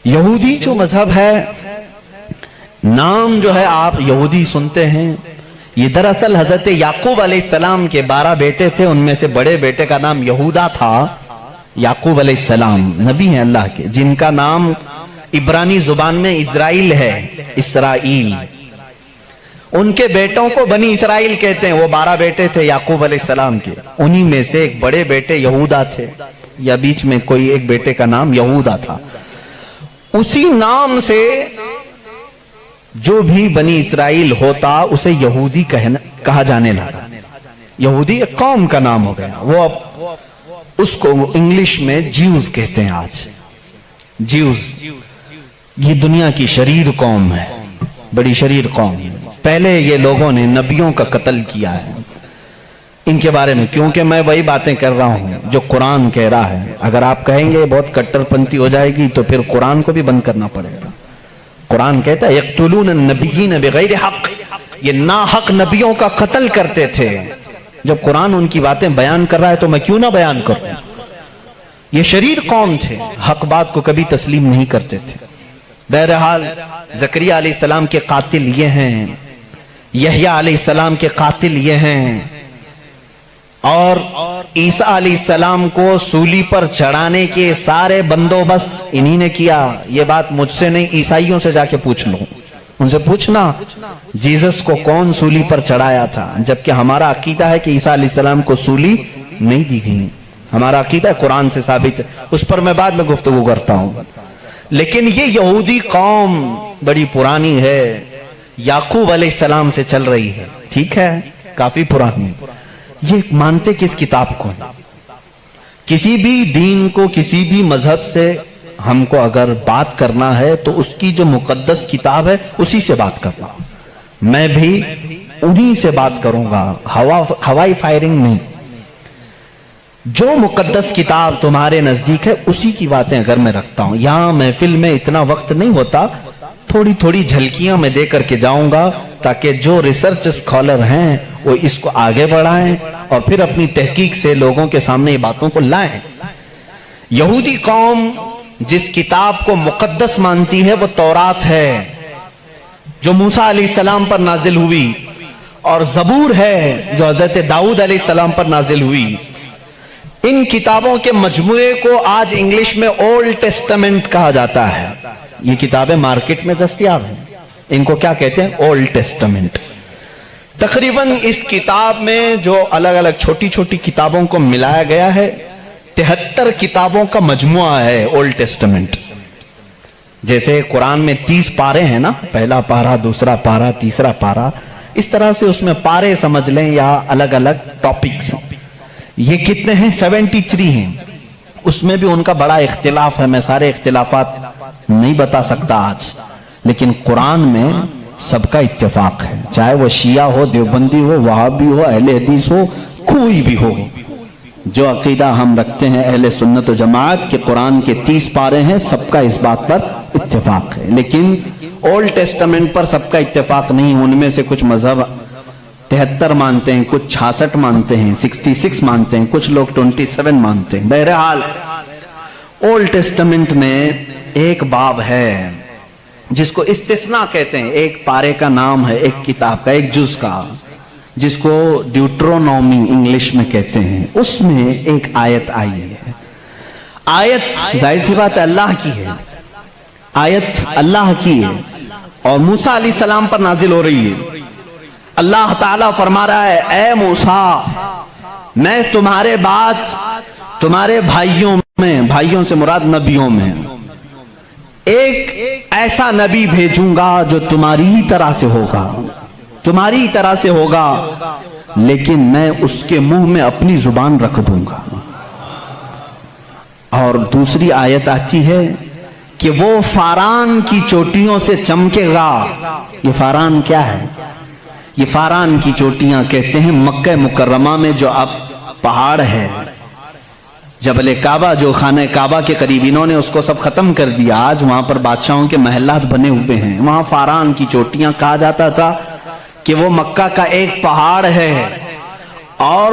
یہودی جو مذہب ہے، نام جو ہے آپ یہودی سنتے ہیں، یہ دراصل حضرت یعقوب علیہ السلام کے 12 بیٹے تھے، ان میں سے بڑے بیٹے کا نام یہودا تھا۔ یعقوب علیہ السلام نبی ہیں اللہ کے، جن کا نام عبرانی زبان میں اسرائیل ہے، اسرائیل۔ ان کے بیٹوں کو بنی اسرائیل کہتے ہیں۔ وہ 12 بیٹے تھے یعقوب علیہ السلام کے، انہی میں سے ایک بڑے بیٹے یہودا تھے، یا بیچ میں کوئی ایک بیٹے کا نام یہودا تھا۔ اسی نام سے جو بھی بنی اسرائیل ہوتا اسے یہودی کہا جانے لگا۔ یہودی ایک قوم کا نام ہو گیا، وہ اس کو انگلش میں جیوز کہتے ہیں آج۔ جیوز یہ دنیا کی شریر قوم ہے، بڑی شریر قوم ہے۔ پہلے یہ لوگوں نے نبیوں کا قتل کیا ہے۔ ان کے بارے میں کیونکہ میں وہی باتیں کر رہا ہوں جو قرآن کہہ رہا ہے۔ اگر آپ کہیں گے بہت کٹر پنتھی ہو جائے گی تو پھر قرآن کو بھی بند کرنا پڑے گا۔ قرآن کہتا ہے یقتلون النبیین بغیر حق، یہ ناحق نبیوں کا قتل کرتے تھے۔ جب قرآن ان کی باتیں بیان کر رہا ہے تو میں کیوں نہ بیان کروں؟ یہ شریر قوم تھے، حق بات کو کبھی تسلیم نہیں کرتے تھے۔ بہرحال زکریا علیہ السلام کے قاتل یہ ہیں، یحییٰ علیہ السلام کے قاتل یہ ہیں، اور عیسیٰ علیہ السلام کو سولی پر چڑھانے کے سارے بندوبست انہی نے کیا۔ یہ بات مجھ سے نہیں، عیسائیوں سے جا کے پوچھ لو، ان سے پوچھنا جیزس کو کون سولی پر چڑھایا تھا، جبکہ ہمارا عقیدہ ہے کہ عیسیٰ علیہ السلام کو سولی نہیں دی گئی۔ ہمارا عقیدہ قرآن سے ثابت ہے، اس پر میں بعد میں گفتگو کرتا ہوں۔ لیکن یہ یہودی قوم بڑی پرانی ہے، یعقوب علیہ السلام سے چل رہی ہے، ٹھیک ہے، کافی پرانی۔ یہ مانتے کس کتاب کو؟ کسی بھی دین کو، کسی بھی مذہب سے ہم کو اگر بات کرنا ہے تو اس کی جو مقدس کتاب ہے اسی سے بات کرنا۔ میں بھی انہی سے بات کروں گا، ہوائی فائرنگ نہیں۔ جو مقدس کتاب تمہارے نزدیک ہے اسی کی باتیں اگر میں رکھتا ہوں۔ یہاں محفل میں اتنا وقت نہیں ہوتا، تھوڑی تھوڑی جھلکیاں میں دے کر کے جاؤں گا تاکہ جو ریسرچ اسکالر ہیں وہ اس کو آگے بڑھائیں اور پھر اپنی تحقیق سے لوگوں کے سامنے یہ باتوں کو لائیں۔ یہودی قوم جس کتاب کو مقدس مانتی ہے وہ تورات ہے، جو موسیٰ علیہ السلام پر نازل ہوئی، اور زبور ہے جو حضرت داؤد علیہ السلام پر نازل ہوئی۔ ان کتابوں کے مجموعے کو آج انگلش میں اولڈ ٹیسٹمنٹ کہا جاتا ہے۔ یہ کتابیں مارکیٹ میں دستیاب ہیں، ان کو کیا کہتے ہیں؟ Old testament. تقریباً اس کتاب میں جو الگ الگ چھوٹی چھوٹی کتابوں کو ملایا گیا ہے 73 کتابوں کا مجموعہ ہے اولڈ ٹیسٹمنٹ۔ جیسے قرآن میں 30 پارے ہیں نا، پہلا پارا، دوسرا پارا، تیسرا پارا، اس طرح سے اس میں پارے سمجھ لیں یا الگ الگ ٹاپکس۔ یہ کتنے ہیں؟ 73 ہیں۔ اس میں بھی ان کا بڑا اختلاف ہے، میں سارے اختلافات نہیں بتا سکتا آج، لیکن قرآن میں سب کا اتفاق ہے، چاہے وہ شیعہ ہو، دیوبندی ہو، وہابی ہو، اہل حدیث ہو، کوئی بھی ہو۔ جو عقیدہ ہم رکھتے ہیں اہل سنت و جماعت کے قرآن کے 30 پارے ہیں، سب کا اس بات پر اتفاق ہے۔ لیکن اولڈ ٹیسٹمنٹ پر سب کا اتفاق نہیں، ان میں سے کچھ مذہب 73 مانتے ہیں، کچھ 66 مانتے ہیں، 66 مانتے ہیں، کچھ لوگ 27 مانتے ہیں۔ بہرحال اولڈ ٹیسٹمنٹ میں ایک باب ہے جس کو استثناء کہتے ہیں، ایک پارے کا نام ہے، ایک کتاب کا، ایک جز کا، جس کو ڈیوٹرونومی انگلش میں کہتے ہیں۔ اس میں ایک آیت آئی ہے۔ آیت ظاہر سی بات ہے اللہ کی ہے، آیت اللہ کی ہے اور موسیٰ علیہ السلام پر نازل ہو رہی ہے۔ اللہ تعالیٰ فرما رہا ہے اے موسیٰ، میں تمہارے بعد تمہارے بھائیوں میں، بھائیوں سے مراد نبیوں میں، ایک ایسا نبی بھیجوں گا جو تمہاری ہی طرح سے ہوگا، تمہاری ہی طرح سے ہوگا، لیکن میں اس کے منہ میں اپنی زبان رکھ دوں گا۔ اور دوسری آیت آتی ہے کہ وہ فاران کی چوٹیوں سے چمکے گا۔ یہ فاران کیا ہے؟ یہ فاران کی چوٹیاں کہتے ہیں مکہ مکرمہ میں جو اب پہاڑ ہے، جبل کعبہ جو خانہ کعبہ کے قریب، انہوں نے اس کو سب ختم کر دیا، آج وہاں پر بادشاہوں کے محلات بنے ہوئے ہیں۔ وہاں فاران کی چوٹیاں کہا جاتا تھا کہ وہ مکہ کا ایک پہاڑ ہے، اور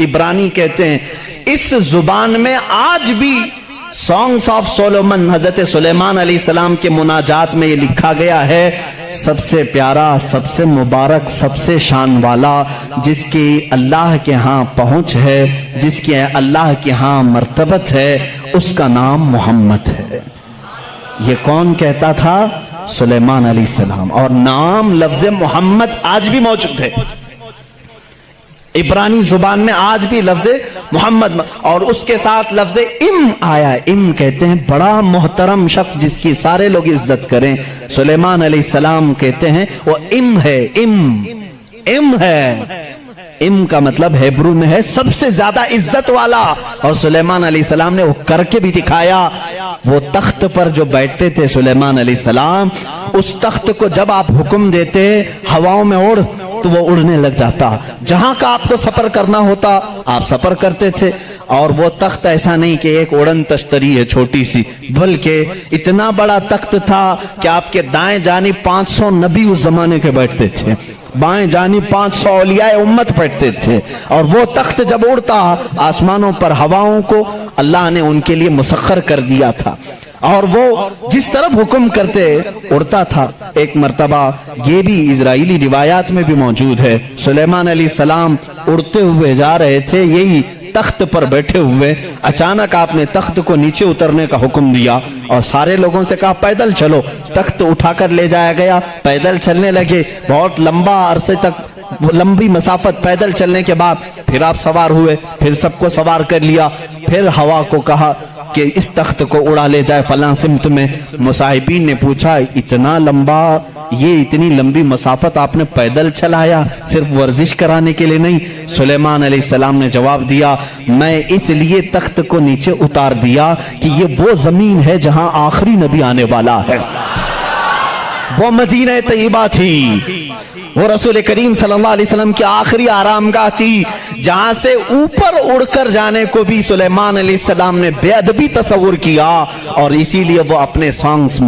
عبرانی کہتے ہیں. اس زبان میں آج بھی سانگس آف سولومن، حضرت سلیمان علیہ السلام کے مناجات میں یہ لکھا گیا ہے، سب سے پیارا، سب سے مبارک، سب سے شان والا، جس کی اللہ کے ہاں پہنچ ہے، جس کی اللہ کے ہاں مرتبت ہے، اس کا نام محمد ہے. یہ کون کہتا تھا؟ سلیمان علیہ السلام. اور نام لفظ محمد آج بھی موجود ہے عبرانی زبان میں، آج بھی لفظ محمد، اور اس کے ساتھ لفظ ام آیا. ام کہتے ہیں بڑا محترم شخص جس کی سارے لوگ عزت کریں. سلیمان علیہ السلام کہتے ہیں وہ ام ہے، ام ہے. ام کا مطلب ہیبرو میں ہے سب سے زیادہ عزت والا. اور سلیمان علیہ السلام نے وہ کر کے بھی دکھایا. وہ تخت پر جو بیٹھتے تھے سلیمان علیہ السلام، اس تخت کو جب آپ حکم دیتے ہواؤں میں اڑ تو وہ اڑنے لگ جاتا. جہاں کا آپ کو سفر کرنا ہوتا آپ سفر کرتے تھے. اور وہ تخت ایسا نہیں کہ ایک اڑن تشتری ہے چھوٹی سی، بلکہ اتنا بڑا تخت تھا کہ آپ کے دائیں جانب 500 نبی اس زمانے کے بیٹھتے تھے، بائیں جانب 500 اولیاء امت بیٹھتے تھے. اور وہ تخت جب اڑتا آسمانوں پر ہواؤں کو اللہ نے ان کے لیے مسخر کر دیا تھا، اور وہ جس طرف حکم کرتے اڑتا تھا. ایک مرتبہ یہ بھی اسرائیلی روایات میں بھی موجود ہے، سلیمان علیہ السلام اڑتے ہوئے جا رہے تھے یہی تخت پر بیٹھے ہوئے، اچانک آپ نے تخت کو نیچے اترنے کا حکم دیا اور سارے لوگوں سے کہا پیدل چلو. تخت اٹھا کر لے جایا گیا، پیدل چلنے لگے. بہت لمبا عرصے تک، لمبی مسافت پیدل چلنے کے بعد پھر آپ سوار ہوئے، پھر سب کو سوار کر لیا. پھر ہوا کو کہا کہ اس تخت کو اڑا لے جائے فلاں سمت میں. مصاحبین نے پوچھا اتنا لمبا، یہ اتنی لمبی مسافت آپ نے پیدل چلایا صرف ورزش کرانے کے لیے نہیں؟ سلیمان علیہ السلام نے جواب دیا میں اس لیے تخت کو نیچے اتار دیا کہ یہ وہ زمین ہے جہاں آخری نبی آنے والا ہے. وہ مدینہ طیبہ تھی، وہ رسول کریم صلی اللہ علیہ وسلم کی آخری آرام گاہ تھی، جہاں سے اوپر اڑ کر جانے کو بھی سلیمان علیہ السلام نے بے ادبی تصور کیا. اور اسی لیے وہ اپنے سانگز